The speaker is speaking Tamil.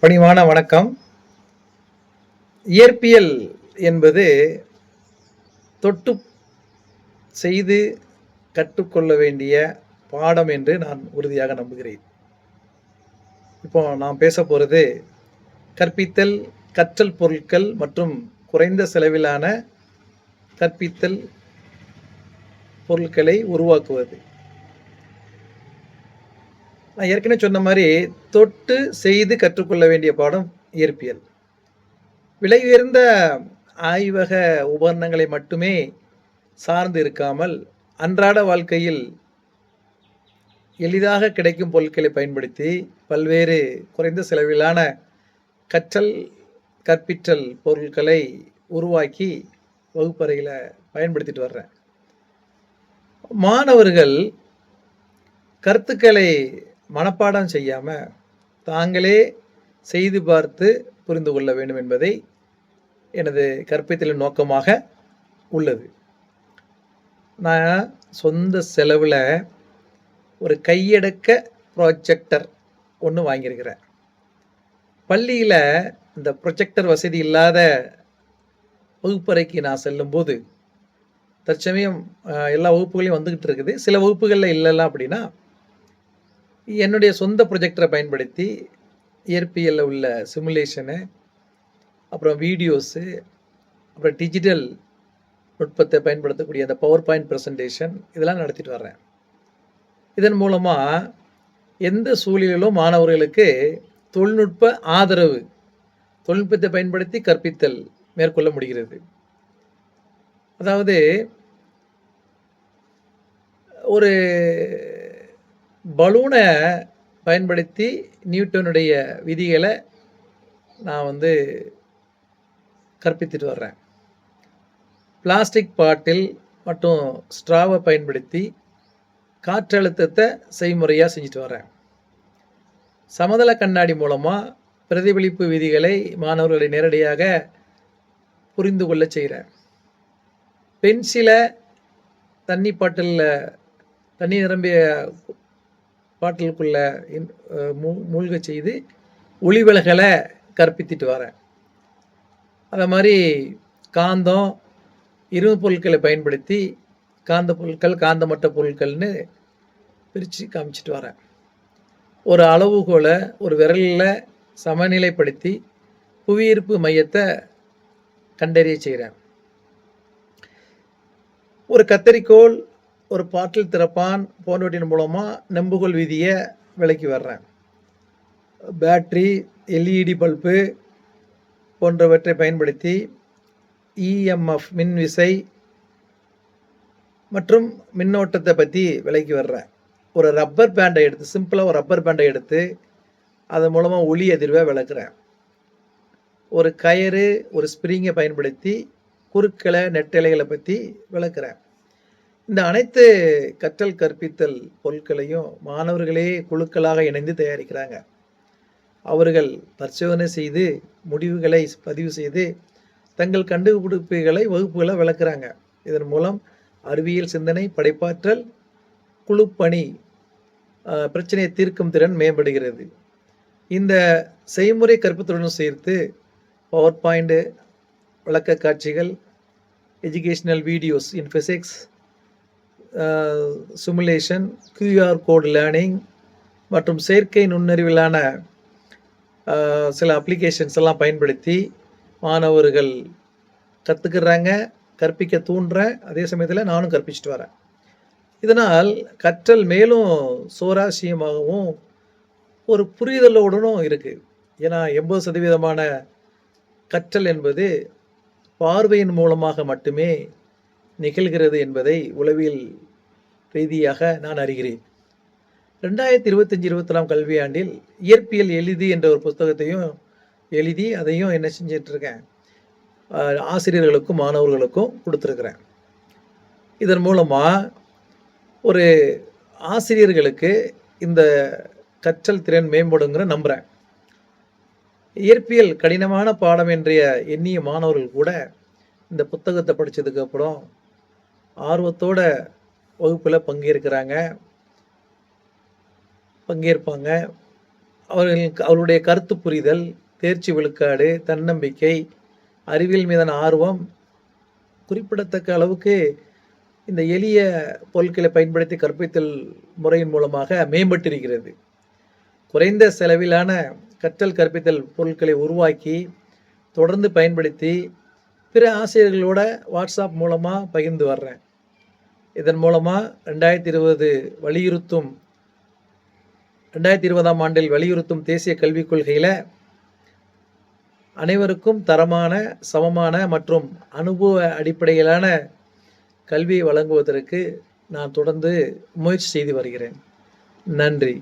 பணிவான வணக்கம். இயற்பியல் என்பது தொட்டு செய்து கற்றுக்கொள்ள வேண்டிய பாடம் என்று நான் உறுதியாக நம்புகிறேன். இப்போ நான் பேச போறது கற்பித்தல், கற்றல் பொருட்கள் மற்றும் குறைந்த செலவிலான கற்பித்தல் பொருட்களை உருவாக்குவது. நான் ஏற்கனவே சொன்ன மாதிரி தொட்டு செய்து கற்றுக்கொள்ள வேண்டிய பாடம் இயற்பியல். விலை உயர்ந்த ஆய்வக உபகரணங்களை மட்டுமே சார்ந்து இருக்காமல் அன்றாட வாழ்க்கையில் எளிதாக கிடைக்கும் பொருட்களை பயன்படுத்தி பல்வேறு குறைந்த செலவிலான கற்பித்தல் பொருட்களை உருவாக்கி வகுப்பறையில் பயன்படுத்திட்டு வர்றேன். மாணவர்கள் கருத்துக்களை மனப்பாடம் செய்யாமல் தாங்களே செய்து பார்த்து புரிந்து கொள்ள வேண்டும் என்பதை எனது கற்பித்தலின் நோக்கமாக உள்ளது. நான் சொந்த செலவில் ஒரு கையடக்க ப்ரொஜெக்டர் ஒன்று வாங்கியிருக்கிறேன். பள்ளியில் இந்த ப்ரொஜெக்டர் வசதி இல்லாத வகுப்பறைக்கு நான் செல்லும்போது தற்சமயம் எல்லா வகுப்புகளையும் வந்துக்கிட்டு இருக்குது. சில வகுப்புகளில் இல்லைலாம் அப்படின்னா என்னுடைய சொந்த ப்ரொஜெக்டரை பயன்படுத்தி இயற்பியலில் உள்ள சிமுலேஷனு, அப்புறம் வீடியோஸு, அப்புறம் டிஜிட்டல் நுட்பத்தை பயன்படுத்தக்கூடிய அந்த பவர் பாயிண்ட் ப்ரெசன்டேஷன் இதெல்லாம் நடத்திட்டு வர்றேன். இதன் மூலமாக எந்த சூழலிலும் மாணவர்களுக்கு தொழில்நுட்ப ஆதரவு, தொழில்நுட்பத்தை பயன்படுத்தி கற்பித்தல் மேற்கொள்ள முடிகிறது. அதாவது ஒரு பலூனை பயன்படுத்தி நியூட்டனுடைய விதிகளை நான் கற்பித்துட்டு வர்றேன். பிளாஸ்டிக் பாட்டில் மற்றும் ஸ்ட்ராவை பயன்படுத்தி காற்றழுத்தத்தை செய்முறையாக செஞ்சுட்டு வர்றேன். சமதள கண்ணாடி மூலமாக பிரதிபலிப்பு விதிகளை மாணவர்களை நேரடியாக புரிந்து கொள்ள செய்கிறேன். பென்சிலை தண்ணி பாட்டிலில் தண்ணி நிரம்பிய பாட்டிலுக்குள்ள மூழ்க செய்து ஒளிவிலகலை கற்பித்துட்டு வரேன். அதை மாதிரி காந்தம், இரும்பு பொருட்களை பயன்படுத்தி காந்த பொருட்கள், காந்தமற்ற பொருட்கள்னு பிரித்து காமிச்சிட்டு வரேன். ஒரு அளவுகோலை ஒரு விரலில் சமநிலைப்படுத்தி புவியீர்ப்பு மையத்தை கண்டறிய செய்கிறேன். ஒரு கத்தரிக்கோல், ஒரு பாட்டில் திறப்பான் போன்றவற்றின் மூலமாக நெம்புகோல் விதியை விளக்கி வர்றேன். பேட்ரி, எல்இடி பல்பு போன்றவற்றை பயன்படுத்தி இஎம்எஃப் மின் விசை மற்றும் மின்னோட்டத்தை பற்றி விளக்கி வர்றேன். ஒரு ரப்பர் பேண்டை எடுத்து, சிம்பிளாக ஒரு ரப்பர் பேண்டை எடுத்து அதன் மூலமாக ஒளி அதிர்வை விளக்குறேன். ஒரு கயிறு, ஒரு ஸ்ப்ரிங்கை பயன்படுத்தி குறுக்களை, நெட்டலைகளை பற்றி விளக்குறேன். இந்த அனைத்து கற்றல் கற்பித்தல் பொருட்களையும் மாணவர்களே குழுக்களாக இணைந்து தயாரிக்கிறாங்க. அவர்கள் பரிசோதனை செய்து முடிவுகளை பதிவு செய்து தங்கள் கண்டுபிடிப்புகளை வகுப்புகளை விளக்குறாங்க. இதன் மூலம் அறிவியல் சிந்தனை, படைப்பாற்றல், குழுப்பணி, பிரச்சனையை தீர்க்கும் திறன் மேம்படுகிறது. இந்த செய்முறை கற்பித்தலுடன் சேர்த்து பவர் பாயிண்ட், விளக்க காட்சிகள், educational videos in physics, simulation, QR code learning மற்றும் செயற்கை நுண்ணறிவிலான சில அப்ளிகேஷன்ஸ் எல்லாம் பயன்படுத்தி மாணவர்கள் கற்றுக்கிறாங்க, கற்பிக்க தூண்டுறேன். அதே சமயத்தில் நானும் கற்பிச்சுட்டு வரேன். இதனால் கற்றல் மேலும் சுவாரஸ்யமாகவும் ஒரு புரிதலோடனும் இருக்குது. ஏன்னா 80% கற்றல் என்பது பார்வையின் மூலமாக மட்டுமே நிகழ்கிறது என்பதை உளவியல் ரீதியாக நான் அறிகிறேன். 2025-24 கல்வியாண்டில் இயற்பியல் எழுதி என்ற ஒரு புத்தகத்தையும் எழுதி அதையும் என்ன செஞ்சிட்ருக்கேன், ஆசிரியர்களுக்கும் மாணவர்களுக்கும் கொடுத்துருக்குறேன். இதன் மூலமாக ஒரு ஆசிரியர்களுக்கு இந்த கற்றல் திறன் மேம்படுங்கிற நம்புகிறேன். இயற்பியல் கடினமான பாடம் என்றைய எண்ணிய மாணவர்கள் கூட இந்த புத்தகத்தை படித்ததுக்கப்புறம் ஆர்வத்தோட வகுப்பில் பங்கேற்பாங்க. அவருடைய கருத்து புரிதல், தேர்ச்சி விழுக்காடு, தன்னம்பிக்கை, அறிவியல் மீதான ஆர்வம் குறிப்பிடத்தக்க அளவுக்கு இந்த எளிய பொருட்களை பயன்படுத்தி கற்பித்தல் முறையின் மூலமாக மேம்பட்டிருக்கிறது. குறைந்த செலவிலான கற்றல் கற்பித்தல் பொருட்களை உருவாக்கி தொடர்ந்து பயன்படுத்தி பிற ஆசிரியர்களோட வாட்ஸ்அப் மூலமாக பகிர்ந்து வர்றேன். இதன் மூலமாக 2020ஆம் ஆண்டில் வலியுறுத்தும் தேசிய கல்விக் கொள்கையில் அனைவருக்கும் தரமான, சமமான மற்றும் அனுபவ அடிப்படையிலான கல்வியை வழங்குவதற்கு நான் தொடர்ந்து முயற்சி செய்து வருகிறேன். நன்றி.